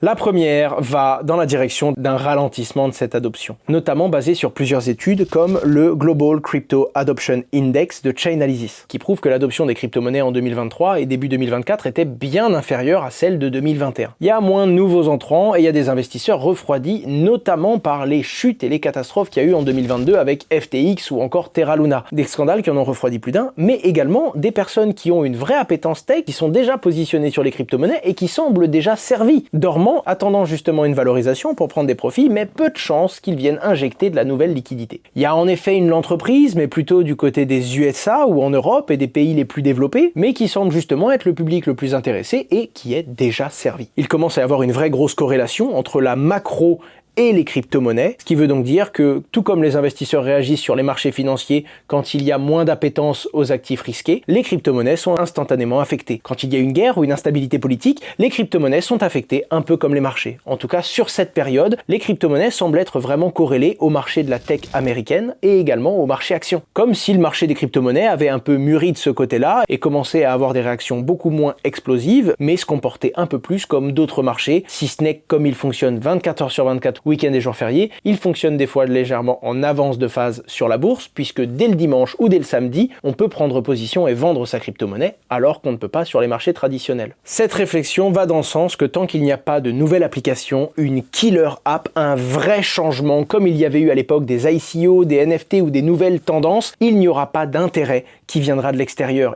La première va dans la direction d'un ralentissement de cette adoption, notamment basé sur plusieurs études comme le Global Crypto Adoption Index de Chainalysis, qui prouve que l'adoption des crypto-monnaies en 2023 et début 2024 était bien inférieure à celle de 2021. Il y a moins de nouveaux entrants et il y a des investisseurs refroidis, notamment par les chutes et les catastrophes qu'il y a eu en 2022 avec FTX ou encore Terra Luna. Des scandales qui en ont refroidi plus d'un, mais également des personnes qui ont une vraie appétence tech, qui sont déjà positionnées sur les crypto-monnaies et qui semblent déjà servies, dormant, attendant justement une valorisation pour prendre des profits, mais peu de chances qu'ils viennent injecter de la nouvelle liquidité. Il y a en effet une entreprise, mais plutôt du côté des USA ou en Europe et des pays les plus développés, mais qui semble justement être le public le plus intéressé et qui est déjà servi. Il commence à y avoir une vraie grosse corrélation entre la macro et les crypto-monnaies, ce qui veut donc dire que, tout comme les investisseurs réagissent sur les marchés financiers quand il y a moins d'appétence aux actifs risqués, les crypto-monnaies sont instantanément affectées. Quand il y a une guerre ou une instabilité politique, les crypto-monnaies sont affectées un peu comme les marchés. En tout cas, sur cette période, les crypto-monnaies semblent être vraiment corrélées au marché de la tech américaine et également au marché actions. Comme si le marché des crypto-monnaies avait un peu mûri de ce côté-là et commençait à avoir des réactions beaucoup moins explosives, mais se comportait un peu plus comme d'autres marchés, si ce n'est que comme il fonctionne 24 heures sur 24, week-end et jours fériés, il fonctionne des fois légèrement en avance de phase sur la bourse, puisque dès le dimanche ou dès le samedi, on peut prendre position et vendre sa crypto-monnaie, alors qu'on ne peut pas sur les marchés traditionnels. Cette réflexion va dans le sens que tant qu'il n'y a pas de nouvelle application, une killer app, un vrai changement, comme il y avait eu à l'époque des ICO, des NFT ou des nouvelles tendances, il n'y aura pas d'intérêt qui viendra de l'extérieur.